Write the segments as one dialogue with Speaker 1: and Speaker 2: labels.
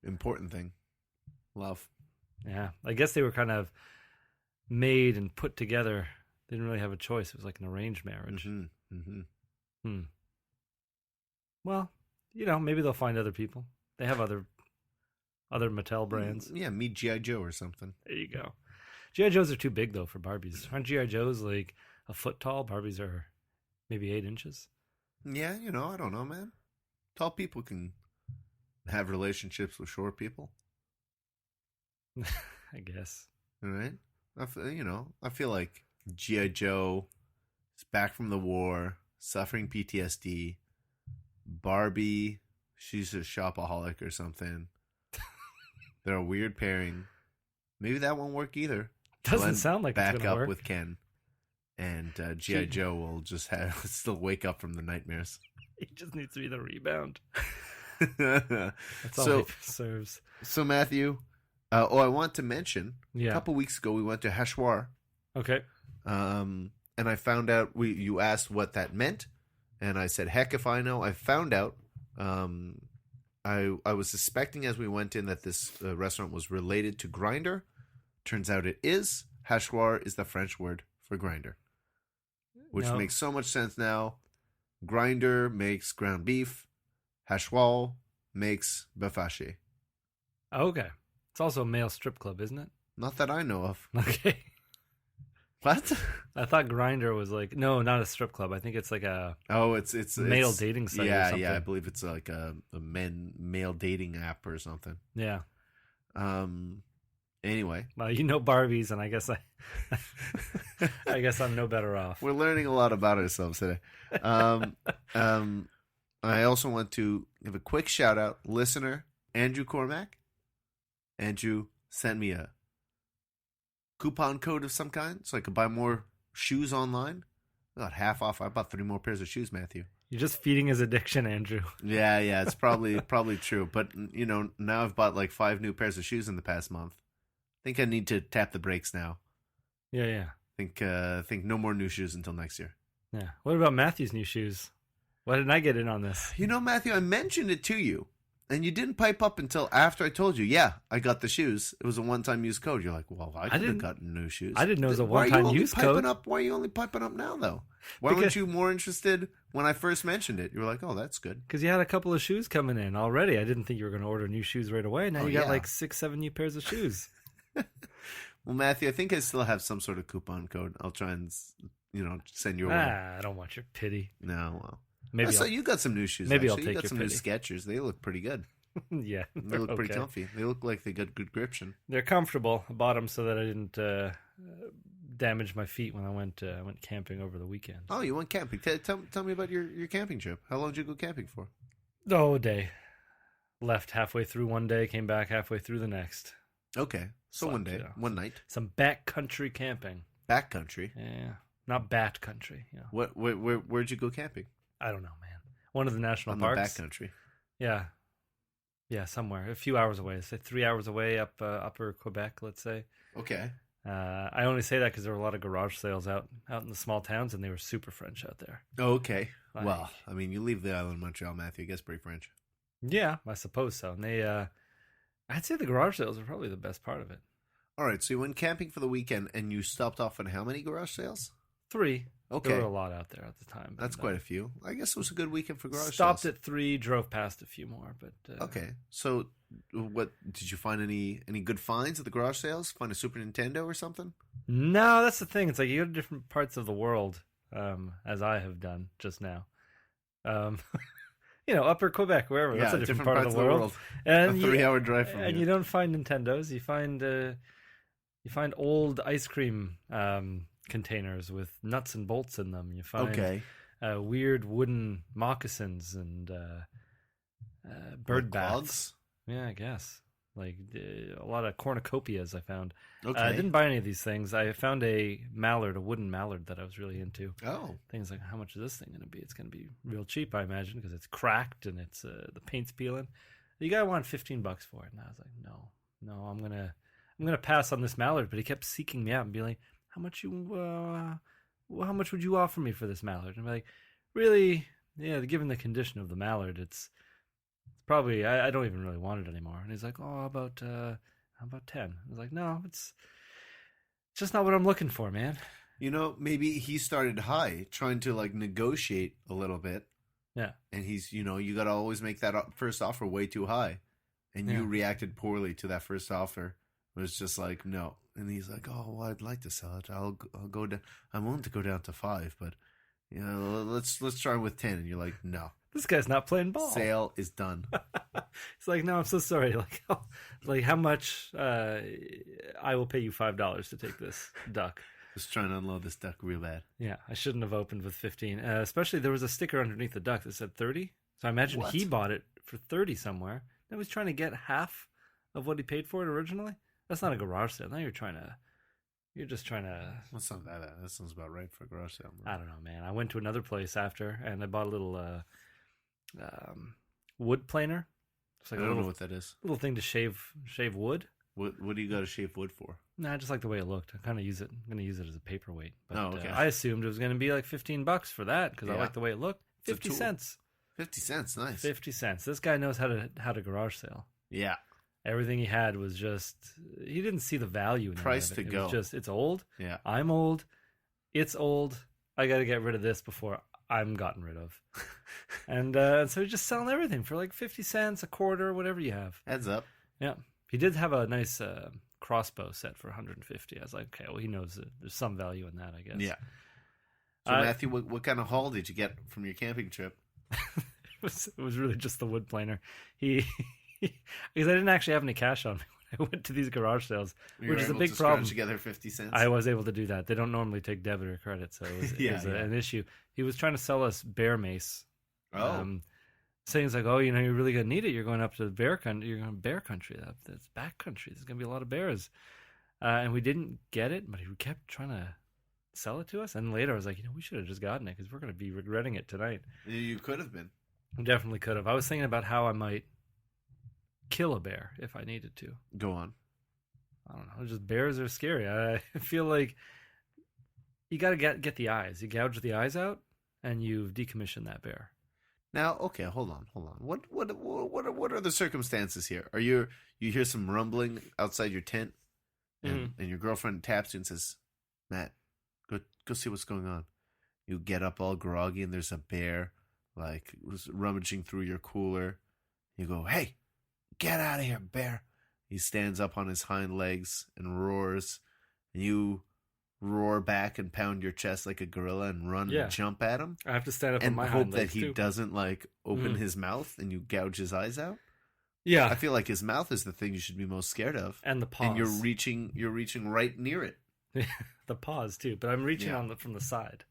Speaker 1: important thing. Love.
Speaker 2: Yeah. I guess they were kind of made and put together. They didn't really have a choice. It was like an arranged marriage.
Speaker 1: Mm-hmm. Mm-hmm.
Speaker 2: Well, maybe they'll find other people. They have other Mattel brands.
Speaker 1: Yeah, meet G.I. Joe or something.
Speaker 2: There you go. G.I. Joes are too big, though, for Barbies. Aren't G.I. Joes like a foot tall? Barbies are maybe 8 inches.
Speaker 1: Yeah, I don't know, man. Tall people can have relationships with short people.
Speaker 2: I guess.
Speaker 1: All right? I feel like G.I. Joe is back from the war, suffering PTSD. Barbie, she's a shopaholic or something. They're a weird pairing. Maybe that won't work either.
Speaker 2: Doesn't sound like
Speaker 1: back
Speaker 2: it's gonna
Speaker 1: up
Speaker 2: work.
Speaker 1: with Ken, and G.I. Joe will just still wake up from the nightmares.
Speaker 2: He just needs to be the rebound. That's all he serves.
Speaker 1: So Matthew, I want to mention a
Speaker 2: Yeah.
Speaker 1: couple weeks ago we went to Hashwar.
Speaker 2: Okay.
Speaker 1: And I found out you asked what that meant, and I said, heck if I know. I found out. I was suspecting as we went in that this restaurant was related to Grindr. Turns out it is. Hashwar is the French word for grinder, which makes so much sense now. Grinder makes ground beef. Hashwar makes bœuf haché.
Speaker 2: Okay. It's also a male strip club, isn't it?
Speaker 1: Not that I know of.
Speaker 2: Okay.
Speaker 1: What?
Speaker 2: I thought Grindr was like not a strip club. I think it's like a
Speaker 1: it's
Speaker 2: male dating site.
Speaker 1: Yeah,
Speaker 2: or something.
Speaker 1: yeah. I believe it's like a male dating app or something.
Speaker 2: Yeah.
Speaker 1: Anyway,
Speaker 2: Well, Barbies, and I guess I guess I'm no better off.
Speaker 1: we're learning a lot about ourselves today. I also want to give a quick shout out, listener Andrew Cormack. Andrew sent me a coupon code of some kind so I could buy more shoes online. I got half off. I bought 3 more pairs of shoes, Matthew.
Speaker 2: You're just feeding his addiction, Andrew.
Speaker 1: Yeah, it's probably true. But now I've bought like 5 new pairs of shoes in the past month. I think I need to tap the brakes now.
Speaker 2: Yeah.
Speaker 1: Think no more new shoes until next year.
Speaker 2: Yeah. What about Matthew's new shoes? Why didn't I get in on this?
Speaker 1: Matthew, I mentioned it to you, and you didn't pipe up until after I told you. Yeah, I got the shoes. It was a one-time use code. You're like, well, I could have gotten new shoes.
Speaker 2: I didn't know it was a one-time use code.
Speaker 1: Why are you only piping up now, though? Why weren't you more interested when I first mentioned it? You were like, oh, that's good.
Speaker 2: Because you had a couple of shoes coming in already. I didn't think you were going to order new shoes right away. Now you got like 6-7 new pairs of shoes.
Speaker 1: Well, Matthew, I think I still have some sort of coupon code. I'll try and send you away.
Speaker 2: I don't want your pity.
Speaker 1: No, well,
Speaker 2: Maybe
Speaker 1: I saw you got some new shoes.
Speaker 2: Maybe
Speaker 1: actually.
Speaker 2: I'll take
Speaker 1: you got
Speaker 2: your
Speaker 1: some
Speaker 2: pity.
Speaker 1: new Skechers. They look pretty good.
Speaker 2: Yeah,
Speaker 1: They look pretty comfy. They look like they got good gription.
Speaker 2: They're comfortable. I bought them so that I didn't damage my feet when I went camping over the weekend.
Speaker 1: Oh, you went camping. Tell me about your camping trip. How long did you go camping for?
Speaker 2: Oh, a day. Left halfway through one day, came back halfway through the next.
Speaker 1: Okay, so one day, one night.
Speaker 2: Some backcountry camping.
Speaker 1: Backcountry?
Speaker 2: Yeah, not bat country.
Speaker 1: Where'd you go camping?
Speaker 2: I don't know, man. One of the national
Speaker 1: On
Speaker 2: parks.
Speaker 1: the backcountry.
Speaker 2: Yeah, somewhere a few hours away. Say 3 hours away up upper Quebec, let's say.
Speaker 1: Okay.
Speaker 2: I only say that because there were a lot of garage sales out in the small towns, and they were super French out there.
Speaker 1: Okay. Well, I mean, you leave the island of Montreal, Matthew. It gets pretty French.
Speaker 2: Yeah, I suppose so. And they, I'd say the garage sales are probably the best part of it.
Speaker 1: All right, so you went camping for the weekend, and you stopped off at how many garage sales?
Speaker 2: 3.
Speaker 1: Okay.
Speaker 2: There were a lot out there at the time.
Speaker 1: That's quite a few. I guess it was a good weekend for garage
Speaker 2: Stopped
Speaker 1: sales.
Speaker 2: at 3, drove past a few more. But
Speaker 1: okay. So what did you find any good finds at the garage sales? Find a Super Nintendo or something?
Speaker 2: No, that's the thing. It's like you go to different parts of the world, as I have done just now. Upper Quebec, wherever. That's a different part of the world. And
Speaker 1: a 3-hour drive from
Speaker 2: and you don't find Nintendos. You find old ice cream containers with nuts and bolts in them. You find weird wooden moccasins and bird baths.
Speaker 1: Clogs?
Speaker 2: Yeah, I guess. Like a lot of cornucopias I found.
Speaker 1: Okay.
Speaker 2: I didn't buy any of these things. I found a wooden mallard that I was really into.
Speaker 1: Oh.
Speaker 2: Things like, how much is this thing going to be? It's going to be real cheap, I imagine, because it's cracked and it's the paint's peeling. You got to want $15 for it. And I was like, no, I'm gonna pass on this mallard. But he kept seeking me out and be like, how much would you offer me for this mallard? And I'm like, really? Yeah, given the condition of the mallard, it's probably I don't even really want it anymore. And he's like, oh, how about 10? I was like, no, it's just not what I'm looking for, man.
Speaker 1: Maybe he started high, trying to like negotiate a little bit.
Speaker 2: Yeah.
Speaker 1: And he's, you got to always make that first offer way too high. And you reacted poorly to that first offer. It was just like, no. And he's like, oh, well, I'd like to sell it. I'll go down. I'm willing to go down to 5, but let's try with 10. And you're like, no.
Speaker 2: This guy's not playing ball.
Speaker 1: Sale is done.
Speaker 2: It's like, no, I'm so sorry. Like how much I will pay you $5 to take this duck.
Speaker 1: Just trying to unload this duck real bad.
Speaker 2: Yeah, I shouldn't have opened with 15. Especially there was a sticker underneath the duck that said 30. So I imagine he bought it for 30 somewhere. Then was trying to get half of what he paid for it originally. That's not a garage sale. Now you're just trying to.
Speaker 1: That's not that bad. That sounds about right for a garage sale.
Speaker 2: I don't know, man. I went to another place after, and I bought a little wood planer. It's like
Speaker 1: I don't know what that is.
Speaker 2: Little thing to shave wood.
Speaker 1: What do you got to shave wood for?
Speaker 2: Nah, I just like the way it looked. I kind of use it. I'm gonna use it as a paperweight. But,
Speaker 1: okay.
Speaker 2: I assumed it was gonna be like $15 for that because I like the way it looked. 50 cents.
Speaker 1: 50 cents, nice.
Speaker 2: 50 cents. This guy knows how to garage sale.
Speaker 1: Yeah.
Speaker 2: Everything he had was just, he didn't see the value in
Speaker 1: price
Speaker 2: it.
Speaker 1: To go.
Speaker 2: Was just, it's old.
Speaker 1: Yeah.
Speaker 2: I'm old. It's old. I got to get rid of this before I'm gotten rid of. And so he's just selling everything for like 50 cents, a quarter, whatever you have.
Speaker 1: Heads up.
Speaker 2: Yeah. He did have a nice crossbow set for 150. I was like, okay, well, he knows that there's some value in that, I guess.
Speaker 1: Yeah. So Matthew, what kind of haul did you get from your camping trip?
Speaker 2: It was really just the wood planer. Because I didn't actually have any cash on me when I went to these garage sales, which is a big problem.
Speaker 1: Together 50 cents.
Speaker 2: I was able to do that. They don't normally take debit or credit, so it was an issue. He was trying to sell us bear mace. Saying it's like, oh, you're really gonna need it. You're going up to bear country. You're going to bear country. That's back country. There's gonna be a lot of bears. And we didn't get it, but he kept trying to sell it to us. And later I was like, we should have just gotten it because we're going to be regretting it tonight.
Speaker 1: You could have been.
Speaker 2: We definitely could have. I was thinking about how I might kill a bear if I needed to.
Speaker 1: Go on.
Speaker 2: I don't know. Just bears are scary. I feel like you got to get the eyes. You gouge the eyes out, and you've decommissioned that bear.
Speaker 1: Now, okay, hold on. What are the circumstances here? You hear some rumbling outside your tent, and your girlfriend taps you and says, "Matt, go see what's going on." You get up all groggy, and there's a bear like rummaging through your cooler. You go, "Hey, get out of here, bear!" He stands up on his hind legs and roars, and you roar back and pound your chest like a gorilla and run and jump at him.
Speaker 2: I have to stand up
Speaker 1: and
Speaker 2: on my
Speaker 1: hope
Speaker 2: hind
Speaker 1: that
Speaker 2: legs
Speaker 1: he
Speaker 2: too.
Speaker 1: doesn't like open his mouth and you gouge his eyes out.
Speaker 2: Yeah,
Speaker 1: I feel like his mouth is the thing you should be most scared of,
Speaker 2: and the paws.
Speaker 1: And you're reaching right near it.
Speaker 2: The paws too, but I'm reaching from the side.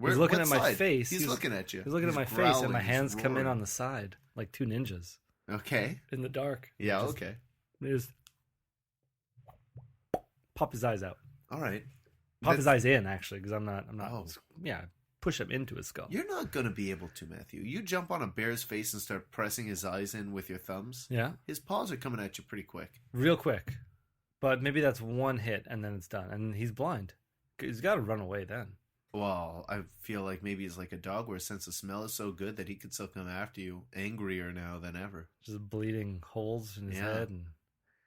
Speaker 1: He's
Speaker 2: looking at my face.
Speaker 1: He's looking at you.
Speaker 2: He's looking at my face, and my hands come in on the side like two ninjas.
Speaker 1: Okay.
Speaker 2: In the dark.
Speaker 1: Yeah. Okay.
Speaker 2: Just pop his eyes out.
Speaker 1: All right.
Speaker 2: Pop his eyes in, actually, because I'm not. Oh. Yeah, push him into his skull.
Speaker 1: You're not going to be able to, Matthew. You jump on a bear's face and start pressing his eyes in with your thumbs.
Speaker 2: Yeah.
Speaker 1: His paws are coming at you pretty quick.
Speaker 2: Real quick. But maybe that's one hit, and then it's done. And he's blind. He's got to run away then.
Speaker 1: Well, I feel like maybe he's like a dog where his sense of smell is so good that he could still come after you, angrier now than ever.
Speaker 2: Just bleeding holes in his head.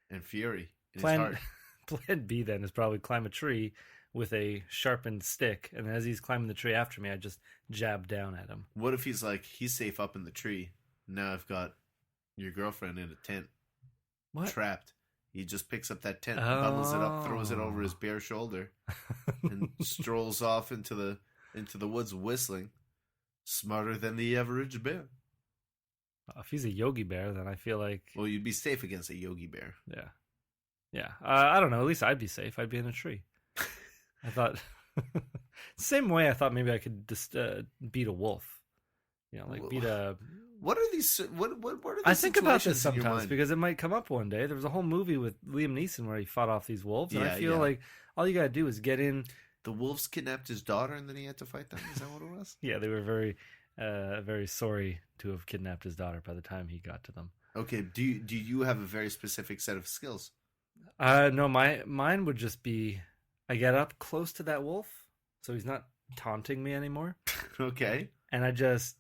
Speaker 1: And fury in his heart.
Speaker 2: Plan B then is probably climb a tree with a sharpened stick, and as he's climbing the tree after me, I just jab down at him.
Speaker 1: What if he's like, he's safe up in the tree. Now I've got your girlfriend in a tent.
Speaker 2: What?
Speaker 1: Trapped. He just picks up that tent, bubbles it up, throws it over his bare shoulder, and strolls off into the woods whistling. Smarter than the average bear.
Speaker 2: If he's a Yogi Bear, then I feel like...
Speaker 1: Well, you'd be safe against a Yogi Bear.
Speaker 2: Yeah. Yeah. I don't know. At least I'd be safe. I'd be in a tree. I thought... Same way I thought maybe I could just beat a wolf. Beat a...
Speaker 1: What are these? What are these?
Speaker 2: I think about this sometimes because it might come up one day. There was a whole movie with Liam Neeson where he fought off these wolves, and I feel like all you gotta do is get in.
Speaker 1: The wolves kidnapped his daughter, and then he had to fight them. Is that what it was?
Speaker 2: Yeah, they were very, very sorry to have kidnapped his daughter by the time he got to them.
Speaker 1: Okay. Do you have a very specific set of skills?
Speaker 2: No, mine would just be I get up close to that wolf, so he's not taunting me anymore.
Speaker 1: Okay.
Speaker 2: And I just.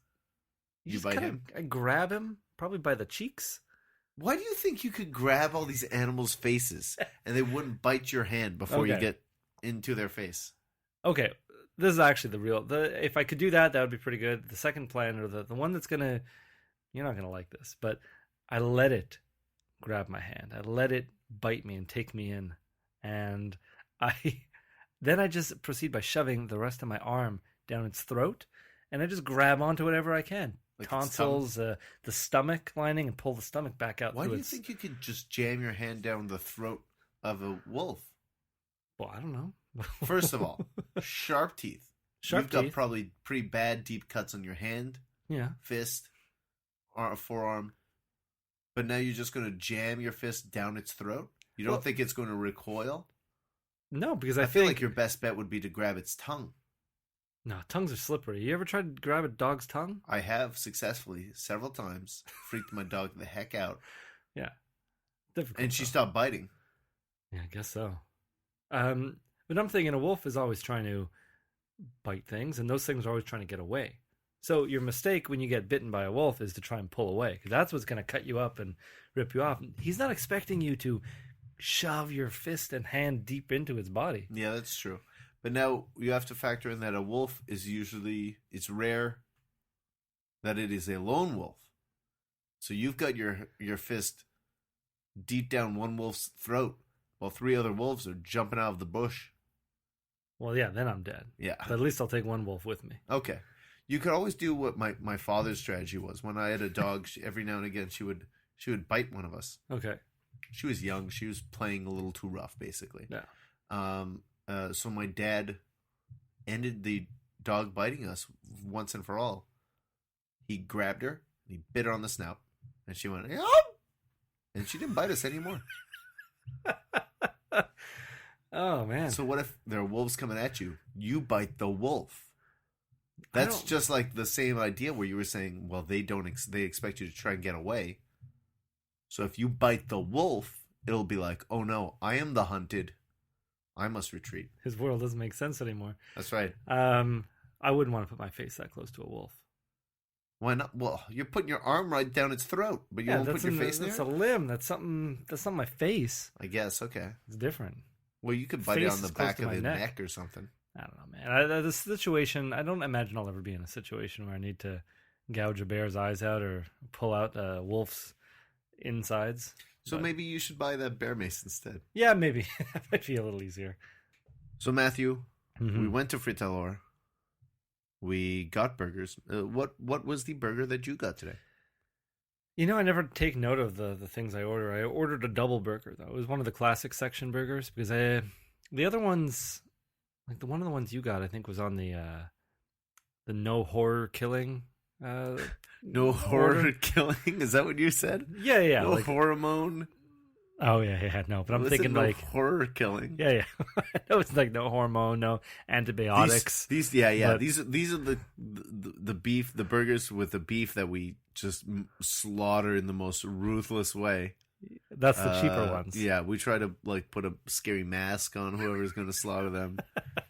Speaker 1: You bite him?
Speaker 2: I grab him, probably by the cheeks.
Speaker 1: Why do you think you could grab all these animals' faces and they wouldn't bite your hand before you get into their face?
Speaker 2: Okay, this is actually if I could do that, that would be pretty good. The second plan, or the one that's gonna, you're not gonna like this, but I let it grab my hand. I let it bite me and take me in, and then I just proceed by shoving the rest of my arm down its throat, and I just grab onto whatever I can. Like tonsils, the stomach lining, and pull the stomach back out.
Speaker 1: Why do you think you could just jam your hand down the throat of a wolf?
Speaker 2: Well, I don't know.
Speaker 1: First of all, sharp teeth. You've got probably pretty bad deep cuts on your hand, fist, or forearm. But now you're just going to jam your fist down its throat? You don't think it's going to recoil?
Speaker 2: No, because I
Speaker 1: feel like your best bet would be to grab its tongue.
Speaker 2: No, tongues are slippery. You ever tried to grab a dog's tongue?
Speaker 1: I have successfully several times. Freaked my dog the heck out.
Speaker 2: Yeah. Difficult.
Speaker 1: And she stopped biting.
Speaker 2: Yeah, I guess so. But I'm thinking a wolf is always trying to bite things, and those things are always trying to get away. So your mistake when you get bitten by a wolf is to try and pull away, because that's what's going to cut you up and rip you off. He's not expecting you to shove your fist and hand deep into his body.
Speaker 1: Yeah, that's true. But now you have to factor in that a wolf is it's rare that it is a lone wolf. So you've got your fist deep down one wolf's throat while 3 other wolves are jumping out of the bush.
Speaker 2: Well, yeah, then I'm dead.
Speaker 1: Yeah.
Speaker 2: But at least I'll take one wolf with me.
Speaker 1: Okay. You could always do what my father's strategy was. When I had a dog, every now and again she would bite one of us.
Speaker 2: Okay.
Speaker 1: She was young. She was playing a little too rough, basically.
Speaker 2: Yeah.
Speaker 1: So my dad ended the dog biting us once and for all. He grabbed her, and he bit her on the snout, and she went, "Yum!" And she didn't bite us anymore.
Speaker 2: Oh, man.
Speaker 1: So what if there are wolves coming at you? You bite the wolf. That's just like the same idea where you were saying, well, they expect you to try and get away. So if you bite the wolf, it'll be like, oh no, I am the hunted. I must retreat.
Speaker 2: His world doesn't make sense anymore.
Speaker 1: That's right.
Speaker 2: I wouldn't want to put my face that close to a wolf.
Speaker 1: Why not? Well, you're putting your arm right down its throat, but you won't put your face there?
Speaker 2: That's a limb. That's not my face.
Speaker 1: I guess, okay.
Speaker 2: It's different.
Speaker 1: Well, you could bite it on the back of the neck or something.
Speaker 2: I don't know, man. This situation, I don't imagine I'll ever be in a situation where I need to gouge a bear's eyes out or pull out a wolf's insides.
Speaker 1: So maybe you should buy that bear mace instead.
Speaker 2: Yeah, maybe. That might be a little easier.
Speaker 1: So, Matthew, we went to Frite Alors. We got burgers. What was the burger that you got today?
Speaker 2: You know, I never take note of the things I order. I ordered a double burger, though. It was one of the classic section burgers, because the other ones, like one of the ones you got, I think was on the no horror killing.
Speaker 1: No horror killing? Is that what you said?
Speaker 2: Yeah.
Speaker 1: No hormone?
Speaker 2: Oh, yeah, no. But I'm thinking
Speaker 1: no
Speaker 2: like
Speaker 1: horror killing.
Speaker 2: Yeah. No, it's like no hormone, no antibiotics.
Speaker 1: These But these are the beef, the burgers with the beef that we just slaughter in the most ruthless way.
Speaker 2: That's the cheaper ones.
Speaker 1: Yeah, we try to like put a scary mask on whoever's going to slaughter them.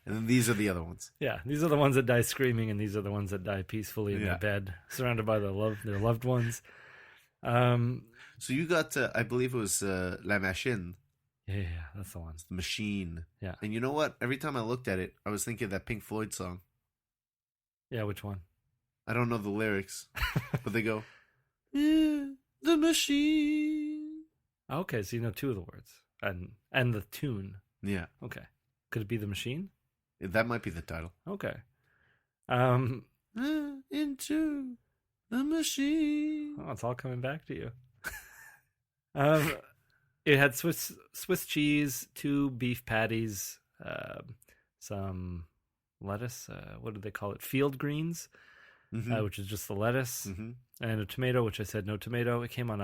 Speaker 1: And then these are the other ones.
Speaker 2: Yeah, these are the ones that die screaming, and these are the ones that die peacefully in their bed, surrounded by their loved ones.
Speaker 1: So you got, I believe it was La Machine.
Speaker 2: Yeah, that's the one.
Speaker 1: It's the machine.
Speaker 2: Yeah.
Speaker 1: And you know what? Every time I looked at it, I was thinking of that Pink Floyd song.
Speaker 2: Yeah, which one?
Speaker 1: I don't know the lyrics, but they go, yeah, the machine.
Speaker 2: Okay, so you know 2 of the words. And the tune.
Speaker 1: Yeah.
Speaker 2: Okay. Could it be the machine?
Speaker 1: That might be the title.
Speaker 2: Okay.
Speaker 1: Into the machine.
Speaker 2: Oh, it's all coming back to you. It had Swiss cheese, 2 beef patties, some lettuce. What do they call it? Field greens, which is just the lettuce, and a tomato, which I said no tomato. It came on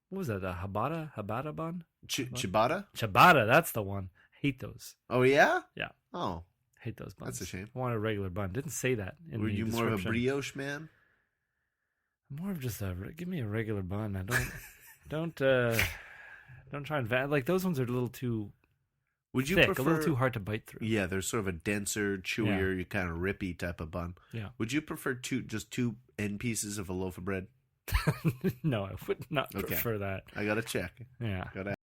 Speaker 2: what was that? A habata bun?
Speaker 1: Ciabatta?
Speaker 2: Ciabatta, that's the one. Hate those.
Speaker 1: Oh yeah.
Speaker 2: Yeah.
Speaker 1: Oh,
Speaker 2: hate those buns.
Speaker 1: That's a shame.
Speaker 2: I want a regular bun. Didn't say that in
Speaker 1: Were
Speaker 2: the
Speaker 1: you
Speaker 2: description.
Speaker 1: more of a brioche man?
Speaker 2: More of just give me a regular bun. I don't try and like those ones are a little too
Speaker 1: Would you
Speaker 2: thick,
Speaker 1: prefer
Speaker 2: a little too hard to bite through.
Speaker 1: Yeah, they're sort of a denser, chewier, kind of rippy type of bun.
Speaker 2: Yeah.
Speaker 1: Would you prefer just 2 end pieces of a loaf of bread?
Speaker 2: No, I would not
Speaker 1: Okay.
Speaker 2: prefer that.
Speaker 1: I gotta check.
Speaker 2: Yeah.
Speaker 1: Gotta